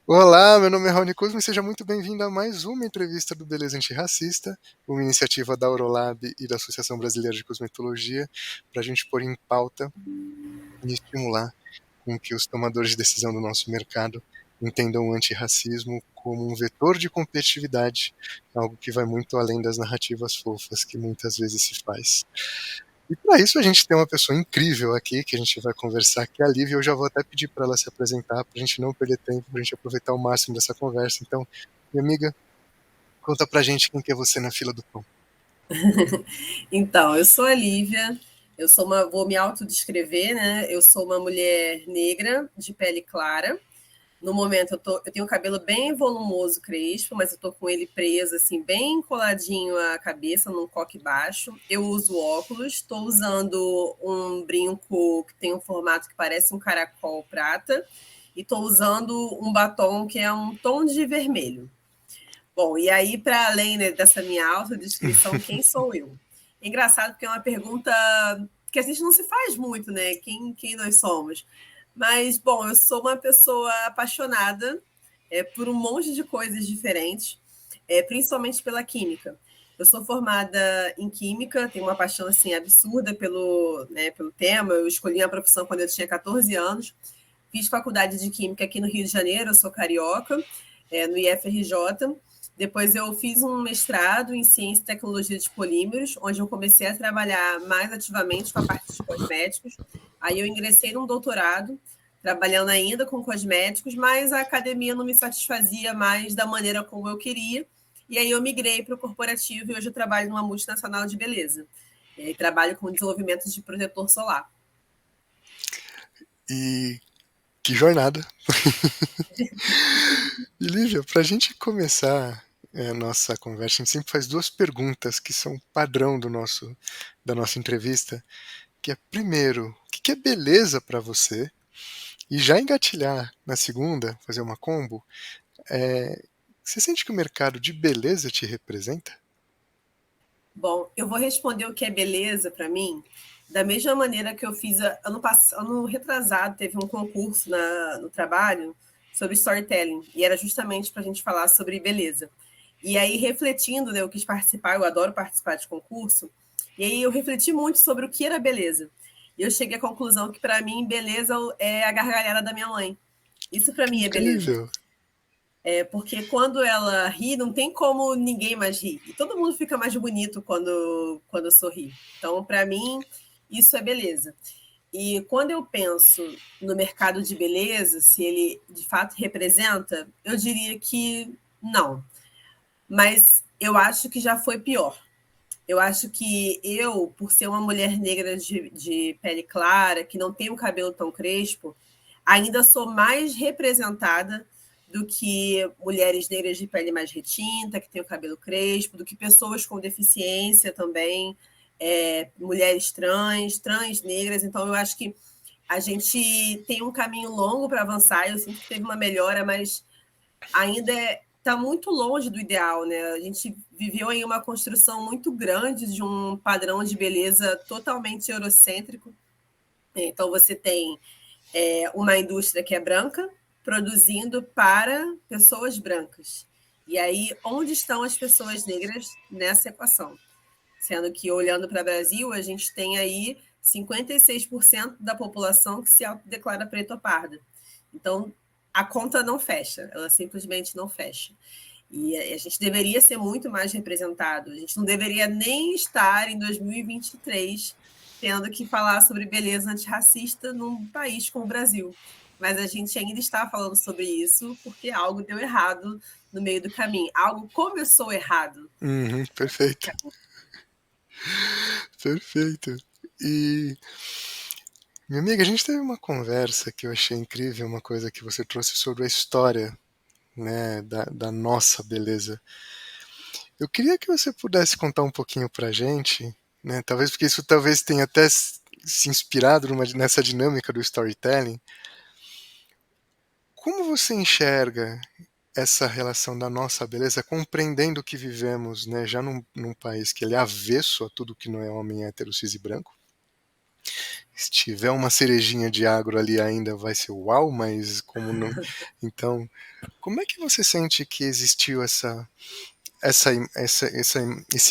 Olá, meu nome é Raoni Kuzma e seja muito bem-vindo a mais uma entrevista do Beleza Antirracista, uma iniciativa da Aurolab e da Associação Brasileira de Cosmetologia, para a gente pôr em pauta e estimular com que os tomadores de decisão do nosso mercado entendam o antirracismo como um vetor de competitividade, algo que vai muito além das narrativas fofas que muitas vezes se faz. E para isso a gente tem uma pessoa incrível aqui que a gente vai conversar, que é a Lívia. Eu já vou até pedir para ela se apresentar, para a gente não perder tempo, para a gente aproveitar o máximo dessa conversa. Então, minha amiga, conta pra gente quem que é você na fila do pão. Então, eu sou a Lívia, vou me autodescrever, né? Eu sou uma mulher negra, de pele clara. No momento eu tenho o cabelo bem volumoso, crespo, mas eu tô com ele preso, assim, bem coladinho à cabeça, num coque baixo. Eu uso óculos, estou usando um brinco que tem um formato que parece um caracol prata, e estou usando um batom que é um tom de vermelho. Bom, e aí, para além, né, dessa minha autodescrição, quem sou eu? É engraçado porque é uma pergunta que a gente não se faz muito, né? Quem nós somos? Mas, bom, eu sou uma pessoa apaixonada por um monte de coisas diferentes, principalmente pela química. Eu sou formada em química, tenho uma paixão assim absurda pelo tema. Eu escolhi a profissão quando eu tinha 14 anos. Fiz faculdade de química aqui no Rio de Janeiro, eu sou carioca, no IFRJ. Depois eu fiz um mestrado em ciência e tecnologia de polímeros, onde eu comecei a trabalhar mais ativamente com a parte de cosméticos. Aí eu ingressei num doutorado, trabalhando ainda com cosméticos, mas a academia não me satisfazia mais da maneira como eu queria. E aí eu migrei para o corporativo e hoje eu trabalho numa multinacional de beleza. E trabalho com desenvolvimento de protetor solar. E que jornada! E Lívia, para a gente começar a nossa conversa, a gente sempre faz duas perguntas que são padrão da nossa entrevista, que é, primeiro, o que é beleza para você? E já engatilhar na segunda, fazer uma combo, você sente que o mercado de beleza te representa? Bom, eu vou responder o que é beleza para mim da mesma maneira que eu fiz ano retrasado, teve um concurso no trabalho sobre storytelling, e era justamente para a gente falar sobre beleza. E aí, refletindo, né, eu quis participar, eu adoro participar de concurso, e aí eu refleti muito sobre o que era beleza. E eu cheguei à conclusão que, para mim, beleza é a gargalhada da minha mãe. Isso, para Que mim, é beleza. incrível! Porque quando ela ri, não tem como ninguém mais rir. E todo mundo fica mais bonito quando sorri. Então, para mim, isso é beleza. E quando eu penso no mercado de beleza, se ele de fato representa, eu diria que não. Mas eu acho que já foi pior. Eu acho que eu, por ser uma mulher negra de pele clara, que não tem um cabelo tão crespo, ainda sou mais representada do que mulheres negras de pele mais retinta, que tem o cabelo crespo, do que pessoas com deficiência também, mulheres trans negras. Então, eu acho que a gente tem um caminho longo para avançar. Eu sinto que teve uma melhora, mas ainda está muito longe do ideal, né? A gente viveu aí uma construção muito grande de um padrão de beleza totalmente eurocêntrico. Então, você tem uma indústria que é branca produzindo para pessoas brancas. E aí, onde estão as pessoas negras nessa equação? Sendo que, olhando para o Brasil, a gente tem aí 56% da população que se autodeclara preta ou parda. Então, a conta não fecha, ela simplesmente não fecha. E a gente deveria ser muito mais representado. A gente não deveria nem estar em 2023 tendo que falar sobre beleza antirracista num país como o Brasil. Mas a gente ainda está falando sobre isso porque algo deu errado no meio do caminho. Algo começou errado Uhum, no meio do perfeito, caminho. perfeito. E, minha amiga, a gente teve uma conversa que eu achei incrível, uma coisa que você trouxe sobre a história, né, da nossa beleza. Eu queria que você pudesse contar um pouquinho pra gente, né, talvez porque isso talvez tenha até se inspirado nessa dinâmica do storytelling. Como você enxerga essa relação da nossa beleza, compreendendo que vivemos, né, já num país que ele é avesso a tudo que não é homem hétero, cis e branco? Se tiver uma cerejinha de agro ali ainda vai ser uau, mas como não... Então, como é que você sente que existiu esse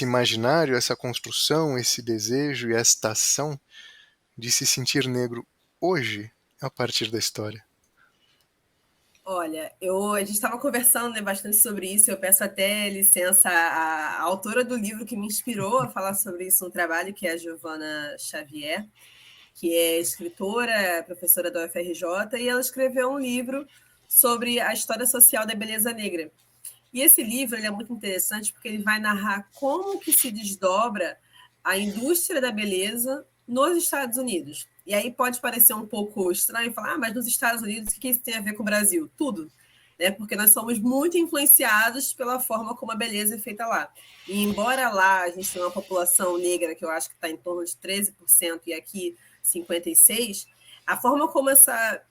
imaginário, essa construção, esse desejo e esta ação de se sentir negro hoje, a partir da história? Olha, a gente estava conversando, né, bastante sobre isso. Eu peço até licença à autora do livro que me inspirou a falar sobre isso no trabalho, que é a Giovana Xavier, que é escritora, professora da UFRJ, e ela escreveu um livro sobre a história social da beleza negra. E esse livro ele é muito interessante porque ele vai narrar como que se desdobra a indústria da beleza nos Estados Unidos. E aí pode parecer um pouco estranho falar, mas nos Estados Unidos, o que isso tem a ver com o Brasil? Tudo. Né? Porque nós somos muito influenciados pela forma como a beleza é feita lá. E embora lá a gente tenha uma população negra que eu acho que está em torno de 13% e aqui 56%, a forma como essa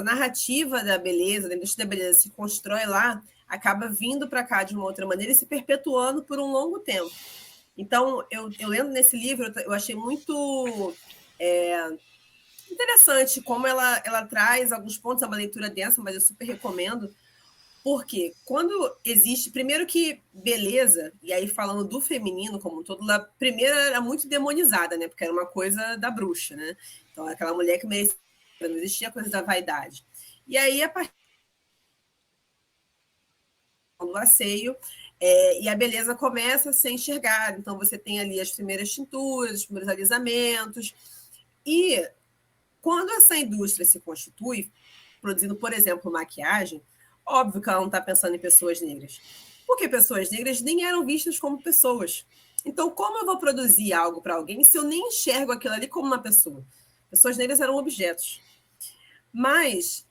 narrativa da beleza, da indústria da beleza se constrói lá, acaba vindo para cá de uma outra maneira e se perpetuando por um longo tempo. Então, eu lendo nesse livro, eu achei muito interessante como ela traz alguns pontos, é uma leitura densa, mas eu super recomendo, porque quando existe, primeiro que beleza, e aí falando do feminino como um todo, a primeira era muito demonizada, né? Porque era uma coisa da bruxa, né? Então, aquela mulher que merecia, não existia a coisa da vaidade. E aí, a partir do asseio, e a beleza começa a ser enxergada. Então, você tem ali as primeiras tinturas, os primeiros alisamentos. E quando essa indústria se constitui, produzindo, por exemplo, maquiagem, óbvio que ela não está pensando em pessoas negras. Porque pessoas negras nem eram vistas como pessoas. Então, como eu vou produzir algo para alguém se eu nem enxergo aquilo ali como uma pessoa? Pessoas negras eram objetos. Mas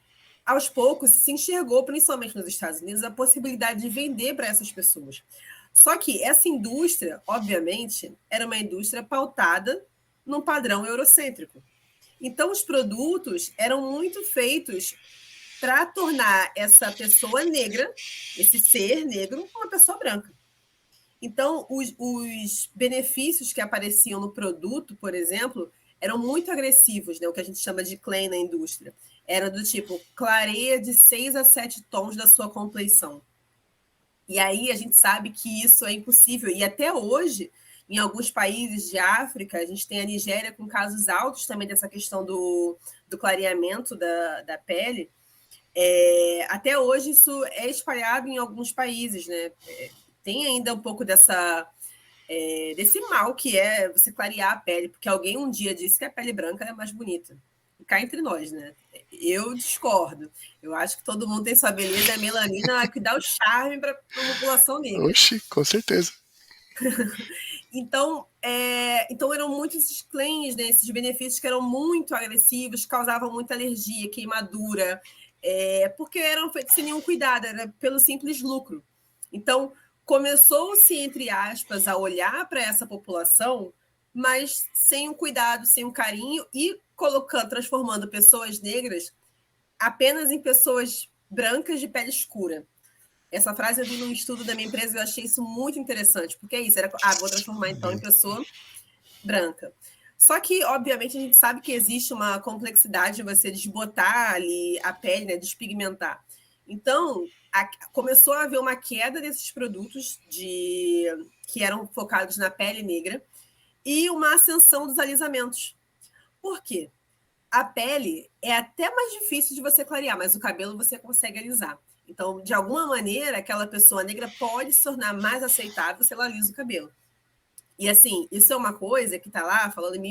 aos poucos, se enxergou, principalmente nos Estados Unidos, a possibilidade de vender para essas pessoas. Só que essa indústria, obviamente, era uma indústria pautada num padrão eurocêntrico. Então, os produtos eram muito feitos para tornar essa pessoa negra, esse ser negro, uma pessoa branca. Então, os benefícios que apareciam no produto, por exemplo, eram muito agressivos, né? O que a gente chama de claim na indústria. Era do tipo, clareia de 6 a 7 tons da sua compleição. E aí a gente sabe que isso é impossível. E até hoje, em alguns países de África, a gente tem a Nigéria com casos altos também dessa questão do clareamento da pele. Até hoje isso é espalhado em alguns países, né? Tem ainda um pouco desse mal que é você clarear a pele, porque alguém um dia disse que a pele branca é mais bonita. E cá entre nós, né? Eu discordo. Eu acho que todo mundo tem sua beleza, a melanina é que dá o charme para a população negra. Oxi, com certeza. Então, eram muitos esses claims, né, esses benefícios que eram muito agressivos, causavam muita alergia, queimadura, porque eram feitos sem nenhum cuidado, era pelo simples lucro. Então, começou-se, entre aspas, a olhar para essa população, mas sem um cuidado, sem um carinho, e transformando pessoas negras apenas em pessoas brancas de pele escura. Essa frase eu vi num estudo da minha empresa e eu achei isso muito interessante, porque é isso, vou transformar então em pessoa branca. Só que, obviamente, a gente sabe que existe uma complexidade de você desbotar ali a pele, né, despigmentar. Então, começou a haver uma queda desses produtos que eram focados na pele negra e uma ascensão dos alisamentos. Por quê? A pele é até mais difícil de você clarear, mas o cabelo você consegue alisar. Então, de alguma maneira, aquela pessoa negra pode se tornar mais aceitável se ela alisa o cabelo. E, assim, isso é uma coisa que está lá falando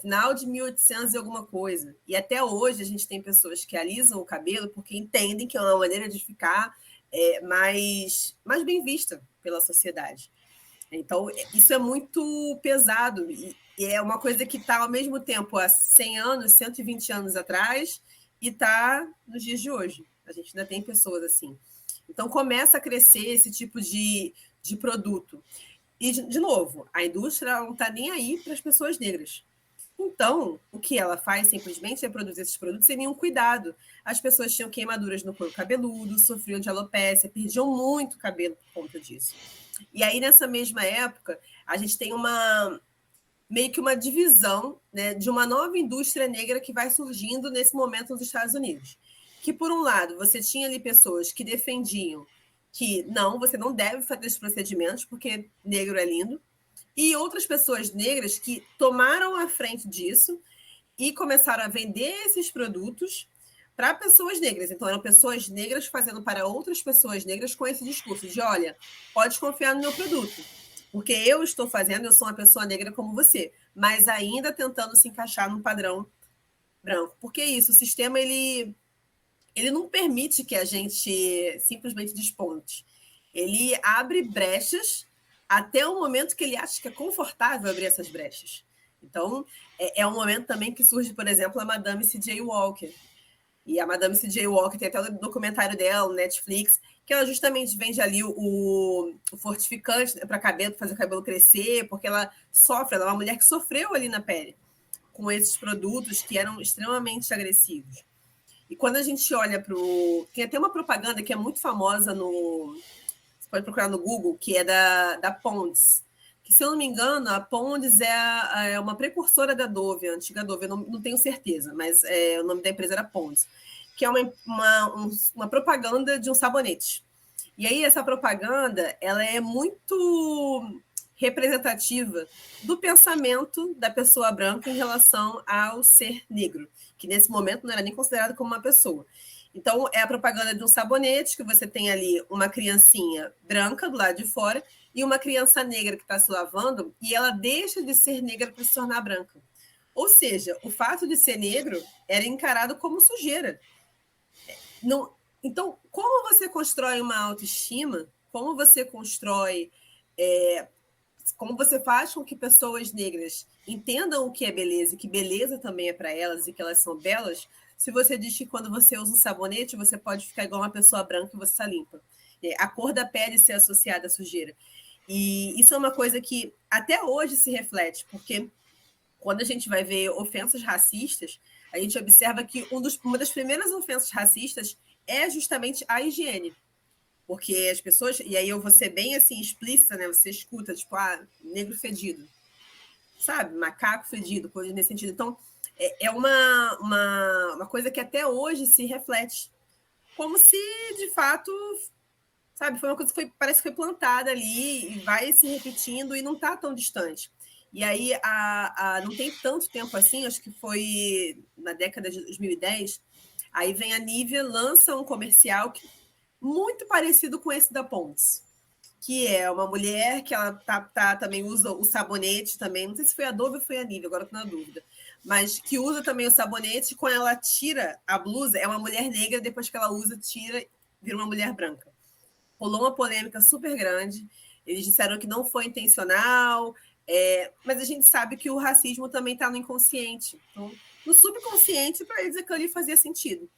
final de 1800 e alguma coisa. E até hoje a gente tem pessoas que alisam o cabelo porque entendem que é uma maneira de ficar mais bem vista pela sociedade. Então, isso é muito pesado e é uma coisa que está, ao mesmo tempo, há 100 anos, 120 anos atrás e está nos dias de hoje. A gente ainda tem pessoas assim. Então, começa a crescer esse tipo de produto. E, de novo, a indústria não está nem aí para as pessoas negras. Então, o que ela faz simplesmente é produzir esses produtos sem nenhum cuidado. As pessoas tinham queimaduras no couro cabeludo, sofriam de alopécia, perdiam muito cabelo por conta disso. E aí, nessa mesma época, a gente tem meio que uma divisão, né, de uma nova indústria negra que vai surgindo nesse momento nos Estados Unidos. Que, por um lado, você tinha ali pessoas que defendiam que não, você não deve fazer esses procedimentos porque negro é lindo, e outras pessoas negras que tomaram a frente disso e começaram a vender esses produtos para pessoas negras. Então, eram pessoas negras fazendo para outras pessoas negras com esse discurso de, olha, pode confiar no meu produto, porque eu estou fazendo, eu sou uma pessoa negra como você, mas ainda tentando se encaixar num padrão branco. Porque isso, o sistema, ele não permite que a gente simplesmente desponte. Ele abre brechas até o momento que ele acha que é confortável abrir essas brechas. Então, é um momento também que surge, por exemplo, a Madame C.J. Walker. E a Madame C.J. Walker tem até o documentário dela no Netflix, que ela justamente vende ali o fortificante, né, para cabelo, fazer o cabelo crescer, porque ela sofre, ela é uma mulher que sofreu ali na pele com esses produtos que eram extremamente agressivos. E quando a gente olha para o... Tem até uma propaganda que é muito famosa no... Você pode procurar no Google, que é da Pond's. Que, se eu não me engano, a Pond's é uma precursora da Dove, a antiga Dove, eu não tenho certeza, mas o nome da empresa era Pond's, que é uma propaganda de um sabonete. E aí essa propaganda, ela é muito representativa do pensamento da pessoa branca em relação ao ser negro, que nesse momento não era nem considerado como uma pessoa. Então, é a propaganda de um sabonete, que você tem ali uma criancinha branca do lado de fora e uma criança negra que está se lavando, e ela deixa de ser negra para se tornar branca. Ou seja, o fato de ser negro era encarado como sujeira. Não, então, como você constrói uma autoestima? Como você constrói... como você faz com que pessoas negras entendam o que é beleza e que beleza também é para elas e que elas são belas, se você diz que quando você usa um sabonete, você pode ficar igual uma pessoa branca e você está limpa. A cor da pele ser associada à sujeira. E isso é uma coisa que até hoje se reflete, porque quando a gente vai ver ofensas racistas, a gente observa que uma das primeiras ofensas racistas é justamente a higiene. Porque as pessoas... E aí eu vou ser bem assim explícita, né? Você escuta, tipo, negro fedido. Sabe? Macaco fedido, coisa nesse sentido. Então, é uma coisa que até hoje se reflete. Como se, de fato, sabe? Foi uma coisa que parece que foi plantada ali e vai se repetindo e não está tão distante. E aí, não tem tanto tempo assim, acho que foi na década de 2010, aí vem a Nivea, lança um comercial que muito parecido com esse da Pond's, que é uma mulher que ela também usa o sabonete também, não sei se foi a Dove ou foi a Nivea, agora estou na dúvida, mas que usa também o sabonete, quando ela tira a blusa, é uma mulher negra, depois que ela usa, tira, vira uma mulher branca. Rolou uma polêmica super grande, eles disseram que não foi intencional, mas a gente sabe que o racismo também está no inconsciente, então, no subconsciente, para eles aquilo ali fazia sentido.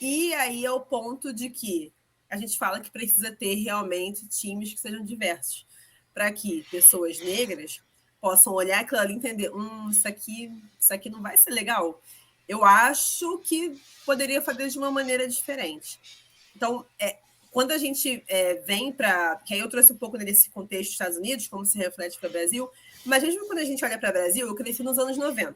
E aí é o ponto de que a gente fala que precisa ter realmente times que sejam diversos, para que pessoas negras possam olhar aquilo ali e entender, isso aqui não vai ser legal. Eu acho que poderia fazer de uma maneira diferente. Então, quando a gente vem para... Que aí eu trouxe um pouco nesse contexto dos Estados Unidos, como se reflete para o Brasil, mas mesmo quando a gente olha para o Brasil, eu cresci nos anos 90.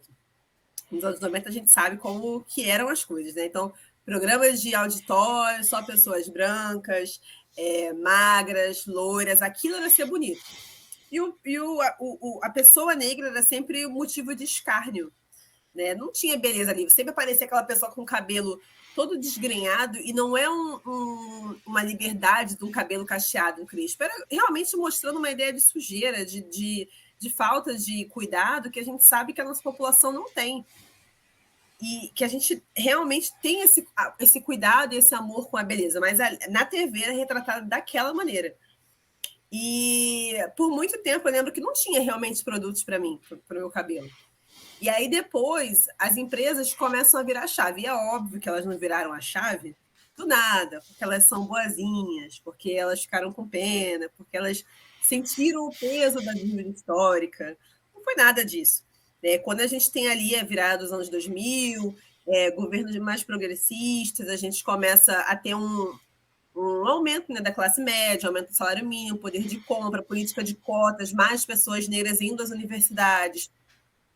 Nos anos 90 a gente sabe como que eram as coisas, né? Então, programas de auditório, só pessoas brancas, magras, loiras, aquilo era ser bonito. E a pessoa negra era sempre motivo de escárnio, né? Não tinha beleza ali, sempre aparecia aquela pessoa com o cabelo todo desgrenhado, e não é uma liberdade de um cabelo cacheado, um crispo, era realmente mostrando uma ideia de sujeira, de falta de cuidado, que a gente sabe que a nossa população não tem. E que a gente realmente tem esse cuidado e esse amor com a beleza, mas na TV era retratada daquela maneira. E por muito tempo eu lembro que não tinha realmente produtos para mim, para o meu cabelo. E aí depois as empresas começam a virar a chave. E é óbvio que elas não viraram a chave do nada, porque elas são boazinhas, porque elas ficaram com pena, porque elas sentiram o peso da dívida histórica. Não foi nada disso. Quando a gente tem ali a virada dos anos 2000, governos mais progressistas, a gente começa a ter um aumento, né, da classe média, aumento do salário mínimo, poder de compra, política de cotas, mais pessoas negras indo às universidades.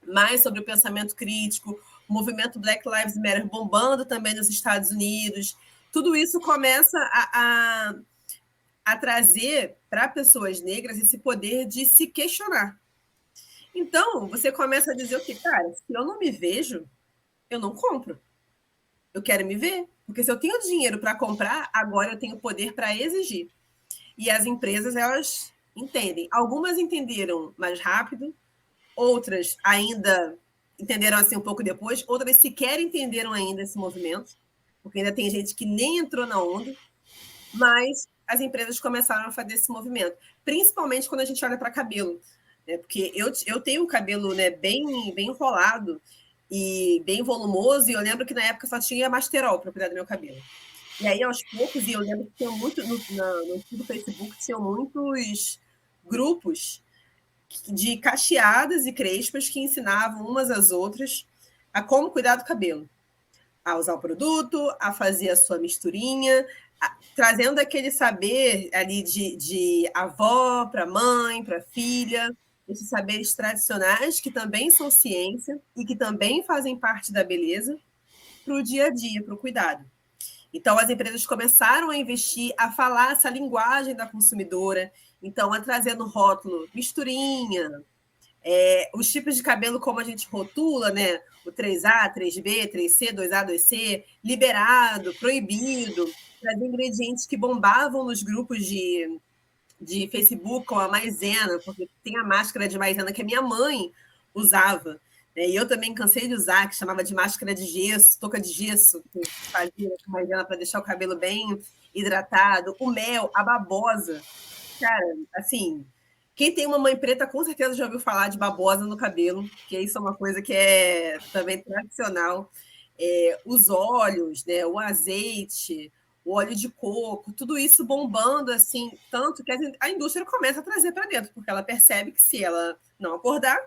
mais sobre o pensamento crítico, o movimento Black Lives Matter bombando também nos Estados Unidos. Tudo isso começa a trazer para pessoas negras esse poder de se questionar. Então, você começa a dizer o quê? Cara, se eu não me vejo, eu não compro. Eu quero me ver. Porque se eu tenho dinheiro para comprar, agora eu tenho poder para exigir. E as empresas, elas entendem. Algumas entenderam mais rápido, outras ainda entenderam assim um pouco depois, outras sequer entenderam ainda esse movimento, porque ainda tem gente que nem entrou na onda, mas as empresas começaram a fazer esse movimento, principalmente quando a gente olha para cabelo, né? Porque eu tenho um cabelo, né, bem enrolado e bem volumoso, e eu lembro que na época só tinha Masterol para cuidar do meu cabelo. E aí, aos poucos, e eu lembro que tinha muito, no Facebook, tinham muitos grupos de cacheadas e crespas que ensinavam umas às outras a como cuidar do cabelo, a usar o produto, a fazer a sua misturinha, trazendo aquele saber ali de avó para mãe, para filha, esses saberes tradicionais que também são ciência e que também fazem parte da beleza para o dia a dia, para o cuidado. Então, as empresas começaram a investir, a falar essa linguagem da consumidora, então, a trazer no rótulo misturinha, os tipos de cabelo como a gente rotula, né? O 3A, 3B, 3C, 2A, 2C, liberado, proibido, trazer ingredientes que bombavam nos grupos de Facebook, com a maisena, porque tem a máscara de maisena que a minha mãe usava, né? E eu também cansei de usar, que chamava de máscara de gesso, touca de gesso, que fazia com maisena para deixar o cabelo bem hidratado, o mel, a babosa. Cara, assim, quem tem uma mãe preta com certeza já ouviu falar de babosa no cabelo, que isso é uma coisa que é também tradicional. Os óleos, né, o azeite, o óleo de coco, tudo isso bombando assim, tanto que a indústria começa a trazer para dentro, porque ela percebe que se ela não acordar,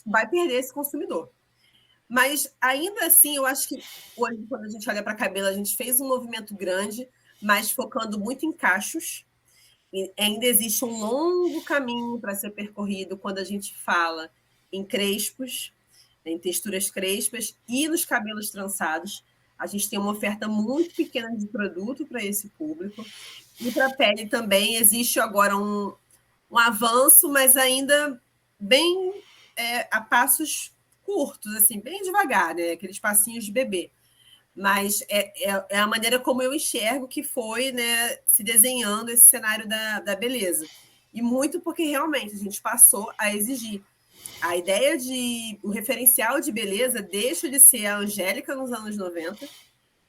vai perder esse consumidor. Mas ainda assim, eu acho que hoje, quando a gente olha para cabelo, a gente fez um movimento grande, mas focando muito em cachos. E ainda existe um longo caminho para ser percorrido quando a gente fala em crespos, em texturas crespas e nos cabelos trançados. A gente tem uma oferta muito pequena de produto para esse público. E para a pele também existe agora um avanço, mas ainda bem a passos curtos, assim, bem devagar, né? Aqueles passinhos de bebê. Mas é a maneira como eu enxergo que foi, né, se desenhando esse cenário da beleza. E muito porque realmente a gente passou a exigir. A ideia o referencial de beleza deixa de ser a Angélica nos anos 90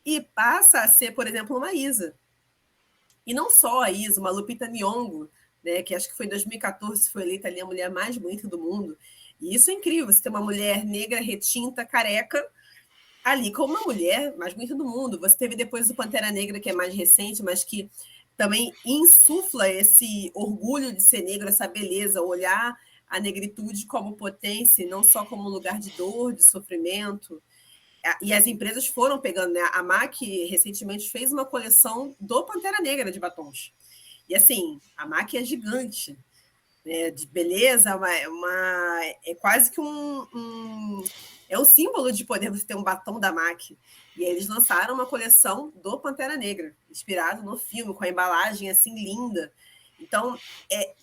e passa a ser, por exemplo, uma Isa. E não só a Isa, uma Lupita Nyong'o, né, que acho que foi em 2014 foi eleita ali a mulher mais bonita do mundo. E isso é incrível, você ter uma mulher negra, retinta, careca, ali como uma mulher mais bonita do mundo. Você teve depois o Pantera Negra, que é mais recente, mas que também insufla esse orgulho de ser negro, essa beleza, olhar a negritude como potência, não só como lugar de dor, de sofrimento. E as empresas foram pegando, né? A MAC recentemente fez uma coleção do Pantera Negra de batons. E assim, a MAC é gigante, né? De beleza, é quase que é um símbolo de poder você ter um batom da MAC. E eles lançaram uma coleção do Pantera Negra, inspirado no filme, com a embalagem assim linda. Então,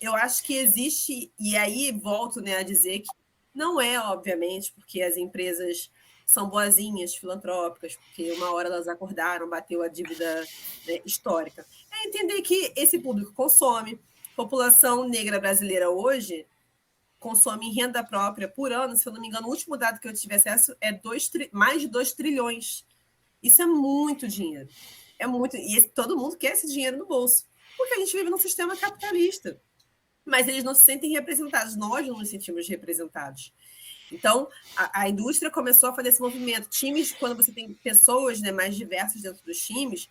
eu acho que existe, e aí volto, né, a dizer que não é, obviamente, porque as empresas são boazinhas, filantrópicas, porque uma hora elas acordaram, bateu a dívida, né, histórica. É entender que esse público consome. População negra brasileira hoje consome em renda própria por ano, se eu não me engano, o último dado que eu tive acesso é mais de 2 trilhões. Isso é muito dinheiro. É muito. E todo mundo quer esse dinheiro no bolso. Porque a gente vive num sistema capitalista. Mas eles não se sentem representados. Nós não nos sentimos representados. Então, a indústria começou a fazer esse movimento. Times, quando você tem pessoas, né, mais diversas dentro dos times,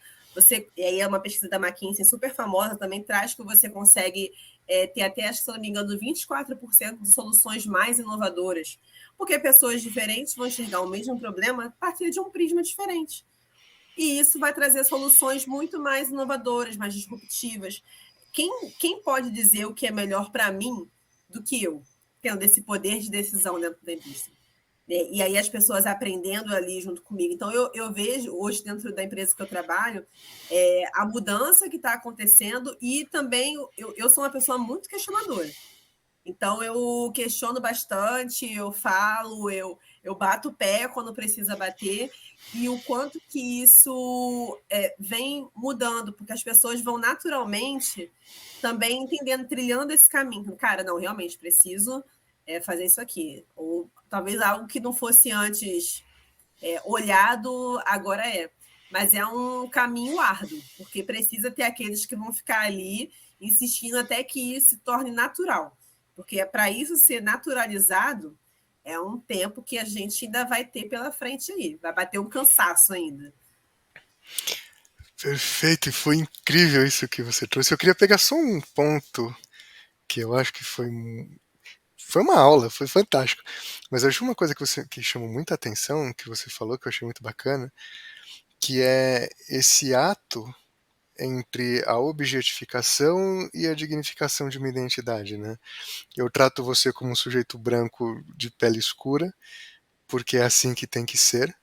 e aí é uma pesquisa da McKinsey super famosa, também traz que você consegue ter até, acho que se não me engano, 24% de soluções mais inovadoras. Porque pessoas diferentes vão enxergar o mesmo problema a partir de um prisma diferente. E isso vai trazer soluções muito mais inovadoras, mais disruptivas. Quem pode dizer o que é melhor para mim do que eu, tendo esse poder de decisão dentro da indústria? E aí as pessoas aprendendo ali junto comigo. Então, eu vejo hoje dentro da empresa que eu trabalho a mudança que está acontecendo e também eu sou uma pessoa muito questionadora. Então, eu questiono bastante, eu falo, eu bato o pé quando precisa bater, e o quanto que isso vem mudando, porque as pessoas vão naturalmente também entendendo, trilhando esse caminho. Cara, não, realmente preciso fazer isso aqui. Ou talvez algo que não fosse antes olhado, agora é. Mas é um caminho árduo, porque precisa ter aqueles que vão ficar ali insistindo até que isso se torne natural. Porque para isso ser naturalizado, é um tempo que a gente ainda vai ter pela frente aí. Vai bater um cansaço ainda. Perfeito, e foi incrível isso que você trouxe. Eu queria pegar só um ponto que eu acho que foi uma aula, foi fantástico. Mas eu acho uma coisa que chamou muita atenção, que você falou, que eu achei muito bacana, que é esse ato entre a objetificação e a dignificação de uma identidade, né? Eu trato você como um sujeito branco de pele escura, porque é assim que tem que ser,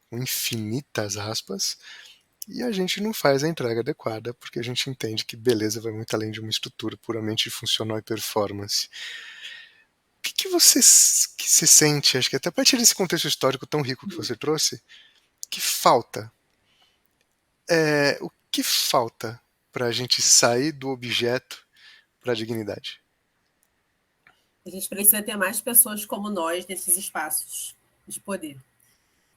com infinitas aspas, e a gente não faz a entrega adequada, porque a gente entende que beleza vai muito além de uma estrutura puramente funcional e performance. O que você que se sente, acho que até a partir desse contexto histórico tão rico que você trouxe, que falta? O que falta para a gente sair do objeto para a dignidade? A gente precisa ter mais pessoas como nós nesses espaços de poder.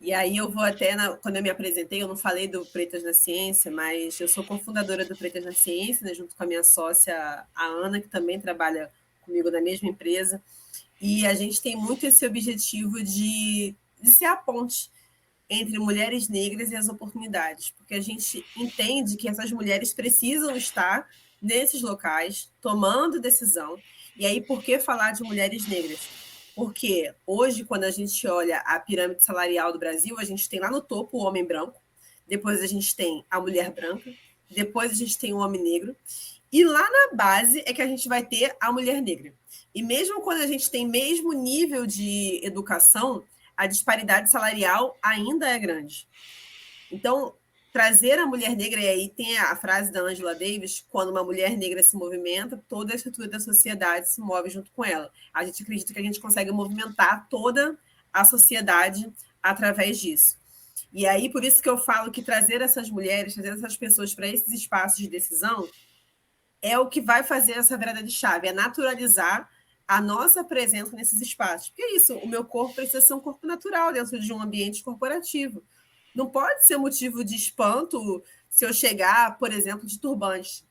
E aí eu vou até, quando eu me apresentei, eu não falei do Pretas na Ciência, mas eu sou cofundadora do Pretas na Ciência, né, junto com a minha sócia, a Ana, que também trabalha comigo na mesma empresa. E a gente tem muito esse objetivo de ser a ponte entre mulheres negras e as oportunidades, porque a gente entende que essas mulheres precisam estar nesses locais, tomando decisão. E aí, por que falar de mulheres negras? Porque hoje, quando a gente olha a pirâmide salarial do Brasil, a gente tem lá no topo o homem branco, depois a gente tem a mulher branca, depois a gente tem o homem negro, e lá na base é que a gente vai ter a mulher negra. E mesmo quando a gente tem mesmo nível de educação, a disparidade salarial ainda é grande. Então, trazer a mulher negra, e aí tem a frase da Angela Davis, quando uma mulher negra se movimenta, toda a estrutura da sociedade se move junto com ela. A gente acredita que a gente consegue movimentar toda a sociedade através disso. E aí, por isso que eu falo que trazer essas mulheres, trazer essas pessoas para esses espaços de decisão, é o que vai fazer essa virada de chave, é naturalizar a nossa presença nesses espaços. Porque é isso, o meu corpo precisa ser um corpo natural dentro de um ambiente corporativo. Não pode ser motivo de espanto se eu chegar, por exemplo, de turbante.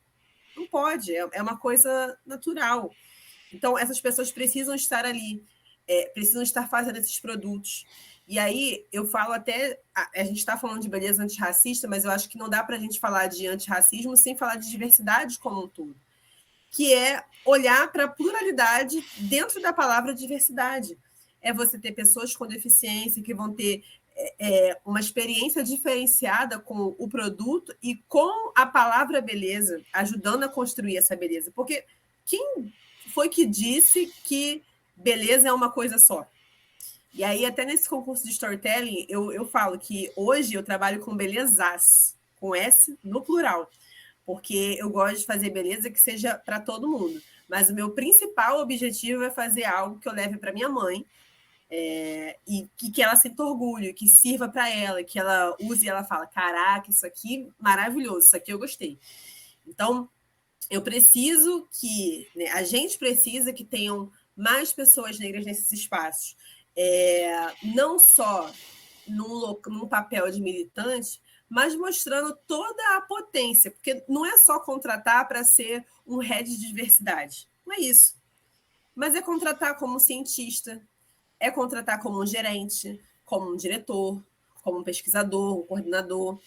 Não pode, é uma coisa natural. Então, essas pessoas precisam estar ali, precisam estar fazendo esses produtos. E aí, eu falo até. A gente está falando de beleza antirracista, mas eu acho que não dá para a gente falar de antirracismo sem falar de diversidade como um todo, que é olhar para a pluralidade dentro da palavra diversidade. É você ter pessoas com deficiência que vão ter uma experiência diferenciada com o produto e com a palavra beleza, ajudando a construir essa beleza. Porque quem foi que disse que beleza é uma coisa só? E aí, até nesse concurso de storytelling, eu falo que hoje eu trabalho com belezas, com S no plural, porque eu gosto de fazer beleza que seja para todo mundo. Mas o meu principal objetivo é fazer algo que eu leve para minha mãe e que ela sinta orgulho, que sirva para ela, que ela use e ela fala, caraca, isso aqui maravilhoso, isso aqui eu gostei. Então, eu preciso que, né, a gente precisa que tenham mais pessoas negras nesses espaços, não só num papel de militante, mas mostrando toda a potência, porque não é só contratar para ser um head de diversidade, não é isso, mas é contratar como cientista, é contratar como um gerente, como um diretor, como um pesquisador, um coordenador,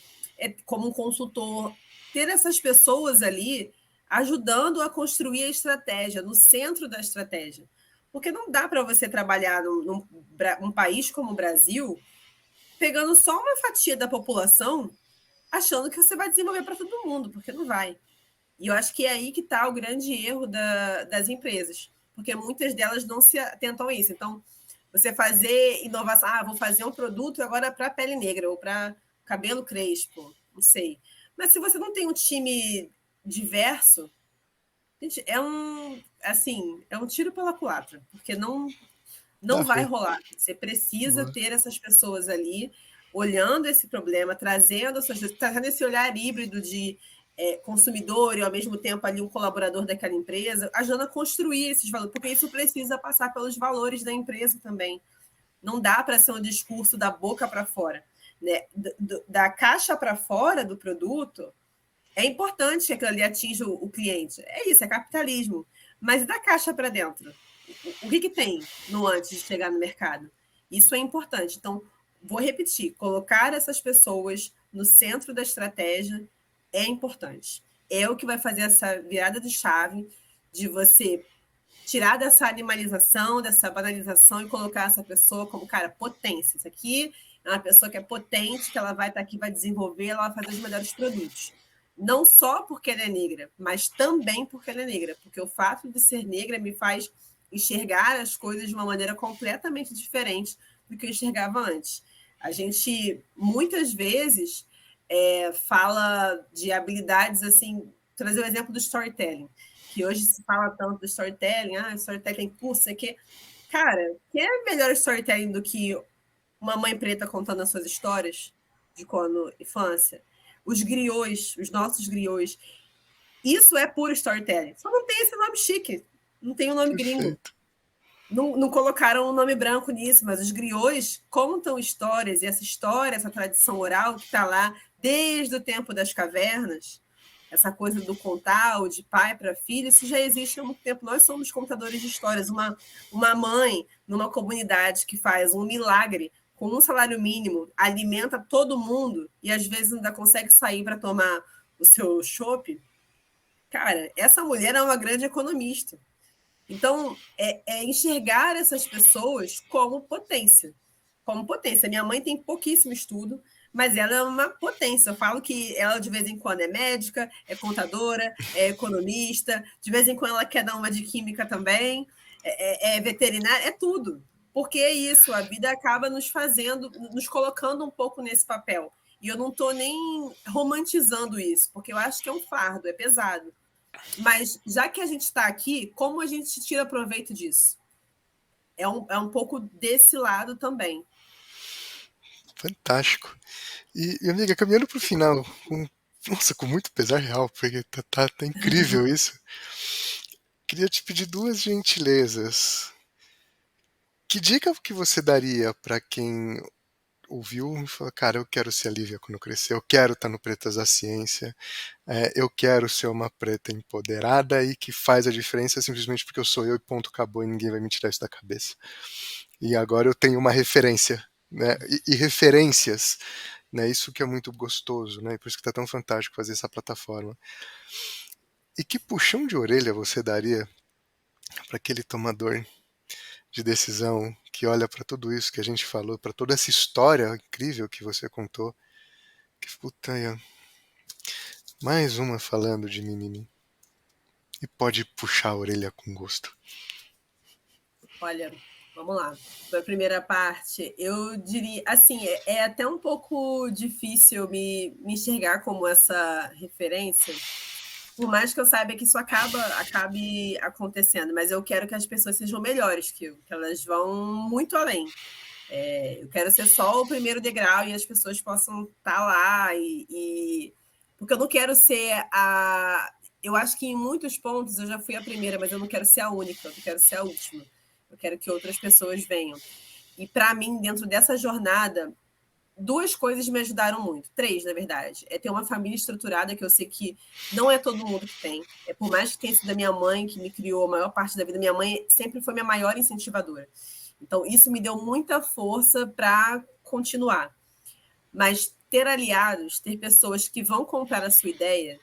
como um consultor, ter essas pessoas ali ajudando a construir a estratégia, no centro da estratégia. Porque não dá para você trabalhar num país como o Brasil pegando só uma fatia da população achando que você vai desenvolver para todo mundo, porque não vai. E eu acho que é aí que está o grande erro das empresas, porque muitas delas não se atentam a isso. Então, Você fazer inovação, vou fazer um produto agora para pele negra ou para cabelo crespo, não sei. Mas se você não tem um time diverso, gente, é um tiro pela culatra, porque não vai rolar. Você precisa ter essas pessoas ali olhando esse problema, trazendo esse olhar híbrido de consumidor e, ao mesmo tempo, ali um colaborador daquela empresa, ajudando a construir esses valores, porque isso precisa passar pelos valores da empresa também. Não dá para ser um discurso da boca para fora. Né? Da caixa para fora do produto, é importante que aquilo ali atinja o cliente. É isso, é capitalismo. Mas da caixa para dentro? O que tem no antes de chegar no mercado? Isso é importante. Então, vou repetir: colocar essas pessoas no centro da estratégia é importante. É o que vai fazer essa virada de chave de você tirar dessa animalização, dessa banalização e colocar essa pessoa como, cara, potência. Isso aqui é uma pessoa que é potente, que ela vai estar aqui, vai desenvolver, ela vai fazer os melhores produtos. Não só porque ela é negra, mas também porque ela é negra. Porque o fato de ser negra me faz enxergar as coisas de uma maneira completamente diferente do que eu enxergava antes. A gente, muitas vezes, fala de habilidades, assim, trazer o exemplo do storytelling, que hoje se fala tanto do storytelling, storytelling tem curso, sei que. Cara, que é melhor storytelling do que uma mãe preta contando as suas histórias de quando infância? Os griots, os nossos griots, isso é puro storytelling. Só não tem esse nome chique, não tem o nome gringo. Não colocaram um nome branco nisso, mas os griots contam histórias, e essa história, essa tradição oral que está lá desde o tempo das cavernas, essa coisa do contar, o de pai para filho, isso já existe há muito tempo. Nós somos contadores de histórias. Uma mãe numa comunidade que faz um milagre com um salário mínimo, alimenta todo mundo e às vezes ainda consegue sair para tomar o seu chopp, cara, essa mulher é uma grande economista. Então, enxergar essas pessoas como potência. Como potência. Minha mãe tem pouquíssimo estudo, mas ela é uma potência. Eu falo que ela, de vez em quando, é médica, é contadora, é economista, de vez em quando ela quer dar uma de química também, é veterinária, é tudo. Porque é isso, a vida acaba nos fazendo, nos colocando um pouco nesse papel. E eu não estou nem romantizando isso, porque eu acho que é um fardo, é pesado. Mas, já que a gente está aqui, como a gente tira proveito disso? É um pouco desse lado também. Fantástico. E amiga, caminhando para o final, com muito pesar real, porque tá incrível isso. Queria te pedir duas gentilezas. Que dica que você daria para quem ouviu e falou, cara, eu quero ser a Lívia quando eu crescer, eu quero estar no Pretas da Ciência, eu quero ser uma preta empoderada e que faz a diferença simplesmente porque eu sou eu e ponto, acabou e ninguém vai me tirar isso da cabeça. E agora eu tenho uma referência, né? E referências, né? Isso que é muito gostoso, né? Por isso que tá tão fantástico fazer essa plataforma. E que puxão de orelha você daria para aquele tomador de decisão que olha para tudo isso que a gente falou, para toda essa história incrível que você contou, que puta, mais uma falando de mimimi. E pode puxar a orelha com gosto. Olha, vamos lá. Para a primeira parte, eu diria, assim, é até um pouco difícil me enxergar como essa referência, por mais que eu saiba que isso acabe acontecendo, mas eu quero que as pessoas sejam melhores que eu, que elas vão muito além. Eu quero ser só o primeiro degrau e as pessoas possam estar lá porque eu não quero ser a... Eu acho que em muitos pontos eu já fui a primeira, mas eu não quero ser a única, eu quero ser a última. Eu quero que outras pessoas venham. E para mim, dentro dessa jornada, duas coisas me ajudaram muito. Três, na verdade. É ter uma família estruturada, que eu sei que não é todo mundo que tem. Por mais que tenha sido a minha mãe que me criou a maior parte da vida, minha mãe sempre foi minha maior incentivadora. Então, isso me deu muita força para continuar. Mas ter aliados, ter pessoas que vão comprar a sua ideia,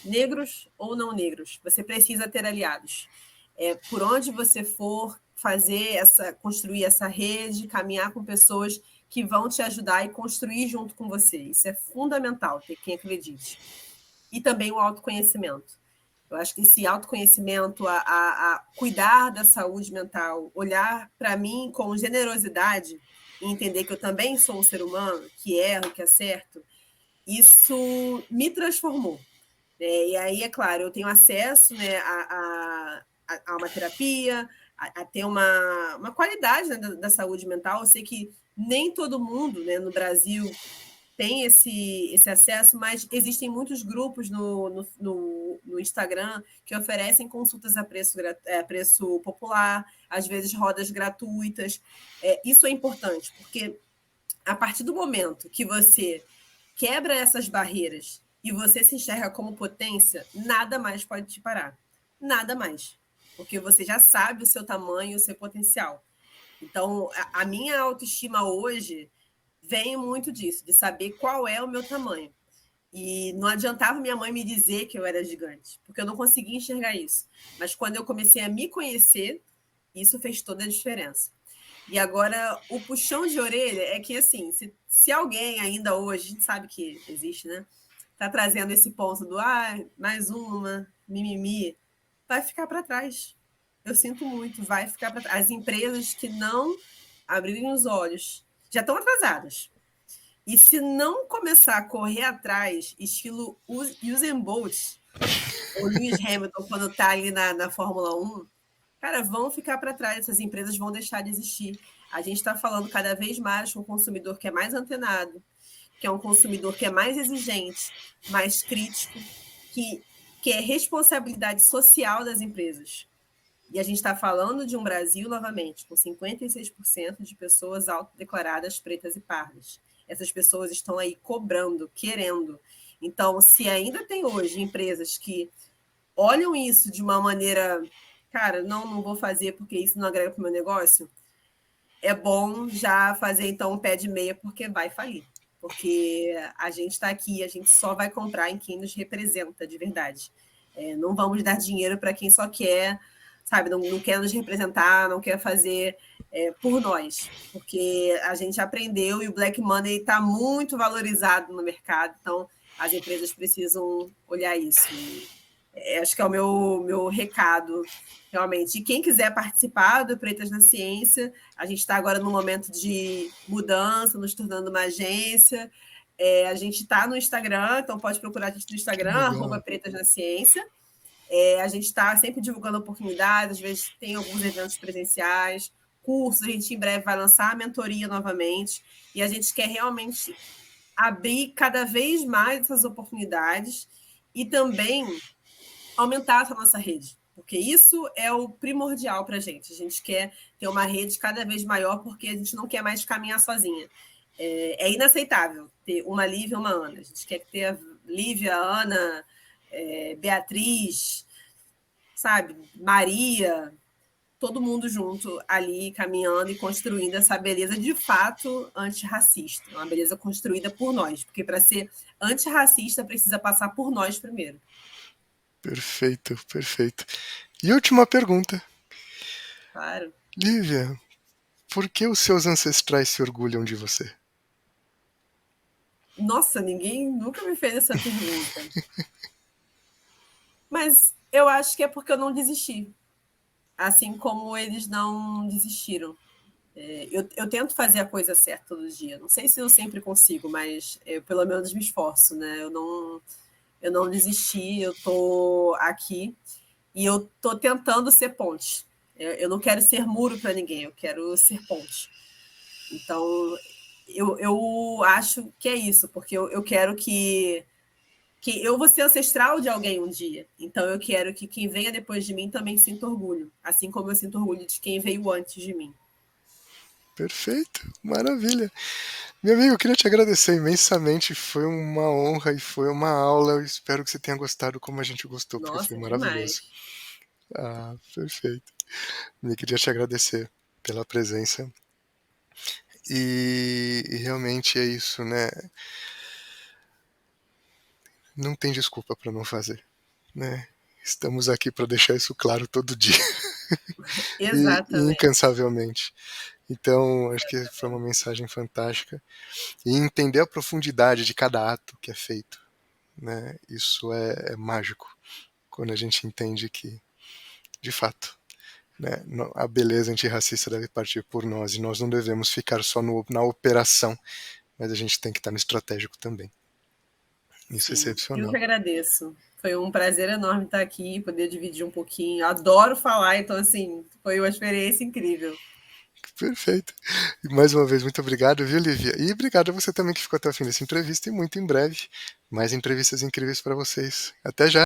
negros ou não negros, você precisa ter aliados. Por onde você for construir essa rede, caminhar com pessoas que vão te ajudar e construir junto com você. Isso é fundamental, ter quem acredite. E também o autoconhecimento. Eu acho que esse autoconhecimento, a cuidar da saúde mental, olhar para mim com generosidade e entender que eu também sou um ser humano, que erro, que acerto, isso me transformou. E aí, é claro, eu tenho acesso, né, a uma terapia, a ter uma qualidade, né, da saúde mental. Eu sei que nem todo mundo, né, no Brasil tem esse acesso, mas existem muitos grupos no Instagram que oferecem consultas a preço popular, às vezes rodas gratuitas. Isso é importante, porque a partir do momento que você quebra essas barreiras e você se enxerga como potência, nada mais pode te parar. Nada mais. Porque você já sabe o seu tamanho e o seu potencial. Então, a minha autoestima hoje vem muito disso, de saber qual é o meu tamanho. E não adiantava minha mãe me dizer que eu era gigante, porque eu não conseguia enxergar isso. Mas quando eu comecei a me conhecer, isso fez toda a diferença. E agora, o puxão de orelha é que, assim, se alguém ainda hoje, a gente sabe que existe, né? Tá trazendo esse ponto do, mais uma, mimimi, vai ficar para trás. Eu sinto muito, vai ficar para trás. As empresas que não abrirem os olhos já estão atrasadas. E se não começar a correr atrás, estilo Usain Bolt, ou Lewis Hamilton, quando está ali na Fórmula 1, cara, vão ficar para trás, essas empresas vão deixar de existir. A gente está falando cada vez mais com um consumidor que é mais antenado, que é um consumidor que é mais exigente, mais crítico, que é responsabilidade social das empresas. E a gente está falando de um Brasil, novamente, com 56% de pessoas autodeclaradas pretas e pardas. Essas pessoas estão aí cobrando, querendo. Então, se ainda tem hoje empresas que olham isso de uma maneira, cara, não vou fazer porque isso não agrega para o meu negócio, é bom já fazer então um pé de meia porque vai falir. Porque a gente está aqui, a gente só vai comprar em quem nos representa de verdade. Não vamos dar dinheiro para quem só quer, sabe, não quer nos representar, não quer fazer por nós. Porque a gente aprendeu e o Black Money está muito valorizado no mercado, então as empresas precisam olhar isso. Acho que é o meu recado, realmente. E quem quiser participar do Pretas na Ciência, a gente está agora num momento de mudança, nos tornando uma agência. A gente está no Instagram, então pode procurar a gente no Instagram, @Pretas na Ciência. A gente está sempre divulgando oportunidades, às vezes tem alguns eventos presenciais, cursos, a gente em breve vai lançar a mentoria novamente, e a gente quer realmente abrir cada vez mais essas oportunidades e também aumentar essa nossa rede, porque isso é o primordial para a gente. A gente quer ter uma rede cada vez maior porque a gente não quer mais caminhar sozinha. É inaceitável ter uma Lívia e uma Ana. A gente quer ter a Lívia, a Ana, Beatriz, sabe, Maria, todo mundo junto ali caminhando e construindo essa beleza de fato antirracista, uma beleza construída por nós, porque para ser antirracista precisa passar por nós primeiro. Perfeito, perfeito. E última pergunta. Claro. Lívia, por que os seus ancestrais se orgulham de você? Nossa, ninguém nunca me fez essa pergunta. Mas eu acho que é porque eu não desisti. Assim como eles não desistiram. Eu tento fazer a coisa certa todo dia. Não sei se eu sempre consigo, mas eu pelo menos me esforço, né? Eu não desisti, eu tô aqui e eu tô tentando ser ponte. Eu não quero ser muro para ninguém, eu quero ser ponte. Então, eu acho que é isso, porque eu quero que eu vou ser ancestral de alguém um dia. Então, eu quero que quem venha depois de mim também sinta orgulho, assim como eu sinto orgulho de quem veio antes de mim. Perfeito, maravilha. Meu amigo, eu queria te agradecer imensamente, foi uma honra e foi uma aula, eu espero que você tenha gostado como a gente gostou, porque foi Nossa, maravilhoso. demais. Perfeito. Eu queria te agradecer pela presença e realmente é isso, né? Não tem desculpa para não fazer, né? Estamos aqui para deixar isso claro todo dia e Exatamente. incansavelmente. Então, acho que foi uma mensagem fantástica. E entender a profundidade de cada ato que é feito, né? Isso é mágico. quando a gente entende que, de fato, né, a beleza antirracista deve partir por nós, e nós não devemos ficar só na operação, mas a gente tem que estar no estratégico também. Isso é Sim, eu excepcional. que agradeço. Foi um prazer enorme estar aqui, poder dividir um pouquinho. Adoro falar, então, assim, foi uma experiência incrível. Perfeito. E mais uma vez, muito obrigado, viu, Lívia? E obrigado a você também que ficou até o fim dessa entrevista, e muito em breve, mais entrevistas incríveis para vocês. Até já!